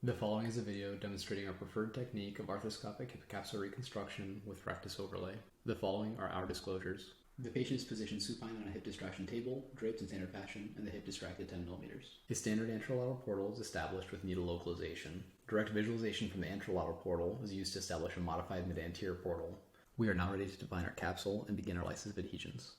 The following is a video demonstrating our preferred technique of arthroscopic capsular reconstruction with rectus overlay. The following are our disclosures. The patient is positioned supine on a hip distraction table, draped in standard fashion, and the hip distracted 10 millimeters. A standard anterolateral portal is established with needle localization. Direct visualization from the anterolateral portal is used to establish a modified mid-anterior portal. We are now ready to define our capsule and begin our lysis of adhesions.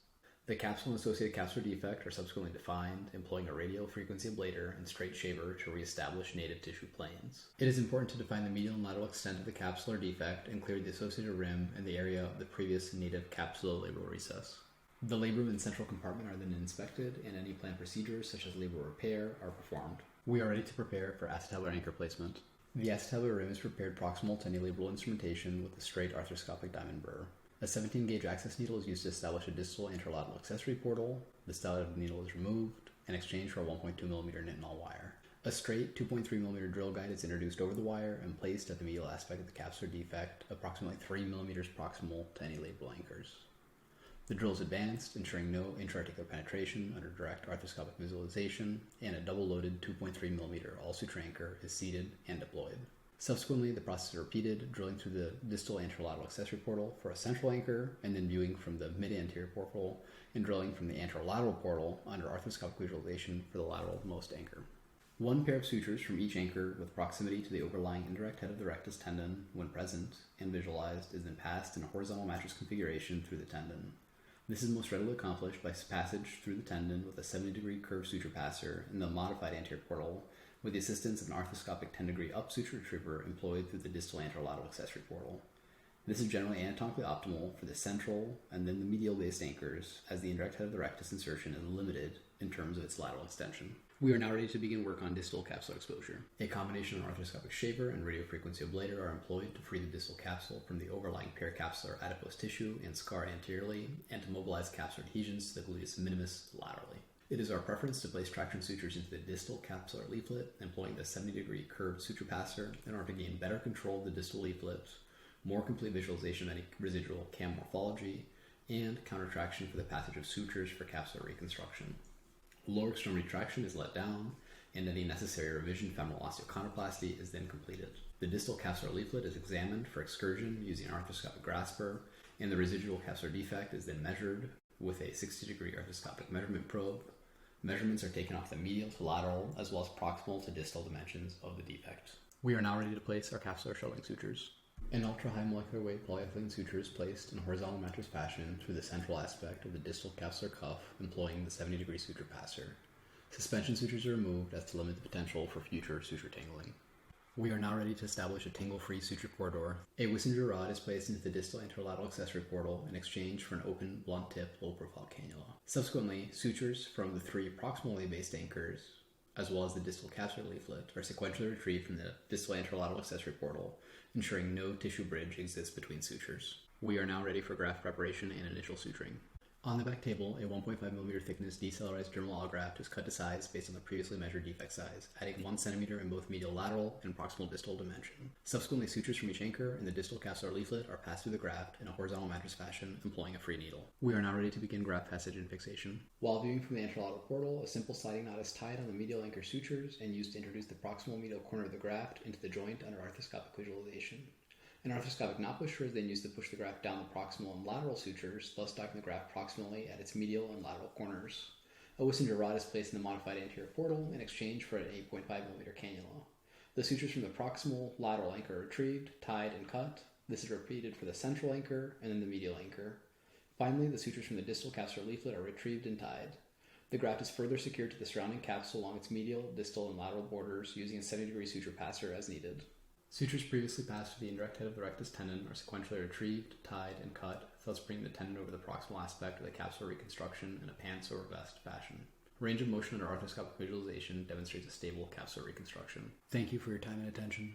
The capsule and associated capsular defect are subsequently defined, employing a radial frequency ablator and straight shaver to reestablish native tissue planes. It is important to define the medial and lateral extent of the capsular defect and clear the associated rim and the area of the previous native capsulolabral recess. The labrum and central compartment are then inspected, and any planned procedures such as labral repair are performed. We are ready to prepare for acetabular anchor placement. The acetabular rim is prepared proximal to any labral instrumentation with a straight arthroscopic diamond burr. A 17-gauge access needle is used to establish a distal anterolateral accessory portal. The stylet of the needle is removed and exchanged for a 1.2 mm nitinol wire. A straight 2.3 mm drill guide is introduced over the wire and placed at the medial aspect of the capsular defect, approximately 3 mm proximal to any labral anchors. The drill is advanced, ensuring no intra-articular penetration under direct arthroscopic visualization, and a double-loaded 2.3 mm all-suture anchor is seated and deployed. Subsequently, the process is repeated, drilling through the distal anterolateral accessory portal for a central anchor, and then viewing from the mid-anterior portal and drilling from the anterolateral portal under arthroscopic visualization for the lateralmost anchor. One pair of sutures from each anchor with proximity to the overlying indirect head of the rectus tendon, when present and visualized, is then passed in a horizontal mattress configuration through the tendon. This is most readily accomplished by passage through the tendon with a 70-degree curved suture passer in the modified anterior portal, with the assistance of an arthroscopic 10-degree up suture retriever employed through the distal anterolateral accessory portal. This is generally anatomically optimal for the central and then the medial-based anchors, as the indirect head of the rectus insertion is limited in terms of its lateral extension. We are now ready to begin work on distal capsular exposure. A combination of arthroscopic shaver and radiofrequency ablator are employed to free the distal capsule from the overlying pericapsular adipose tissue and scar anteriorly, and to mobilize capsular adhesions to the gluteus minimus laterally. It is our preference to place traction sutures into the distal capsular leaflet, employing the 70-degree curved suture passer in order to gain better control of the distal leaflet, more complete visualization of any residual cam morphology, and countertraction for the passage of sutures for capsular reconstruction. Lower extremity traction is let down, and any necessary revision femoral osteochondroplasty is then completed. The distal capsular leaflet is examined for excursion using an arthroscopic grasper, and the residual capsular defect is then measured with a 60-degree arthroscopic measurement probe. Measurements are taken off the medial to lateral as well as proximal to distal dimensions of the defect. We are now ready to place our capsular shelving sutures. An ultra-high molecular weight polyethylene suture is placed in a horizontal mattress fashion through the central aspect of the distal capsular cuff, employing the 70-degree suture passer. Suspension sutures are removed as to limit the potential for future suture tangling. We are now ready to establish a tangle-free suture corridor. A Wissenger rod is placed into the distal anterolateral accessory portal in exchange for an open, blunt-tip, low-profile cannula. Subsequently, sutures from the 3 proximally based anchors, as well as the distal capsular leaflet, are sequentially retrieved from the distal anterolateral accessory portal, ensuring no tissue bridge exists between sutures. We are now ready for graft preparation and initial suturing. On the back table, a 1.5 mm thickness decellularized dermal allograft is cut to size based on the previously measured defect size, adding 1 cm in both medial lateral and proximal distal dimension. Subsequently, sutures from each anchor in the distal capsular leaflet are passed through the graft in a horizontal mattress fashion, employing a free needle. We are now ready to begin graft passage and fixation. While viewing from the anterolateral portal, a simple sliding knot is tied on the medial anchor sutures and used to introduce the proximal medial corner of the graft into the joint under arthroscopic visualization. An arthroscopic knot pusher is then used to push the graft down the proximal and lateral sutures, thus docking the graft proximally at its medial and lateral corners. A Wissenger rod is placed in the modified anterior portal in exchange for an 8.5 mm cannula. The sutures from the proximal lateral anchor are retrieved, tied, and cut. This is repeated for the central anchor and then the medial anchor. Finally, the sutures from the distal capsular leaflet are retrieved and tied. The graft is further secured to the surrounding capsule along its medial, distal, and lateral borders using a 70-degree suture passer as needed. Sutures previously passed through the indirect head of the rectus tendon are sequentially retrieved, tied, and cut, thus bringing the tendon over the proximal aspect of the capsular reconstruction in a pants or vest fashion. Range of motion under arthroscopic visualization demonstrates a stable capsular reconstruction. Thank you for your time and attention.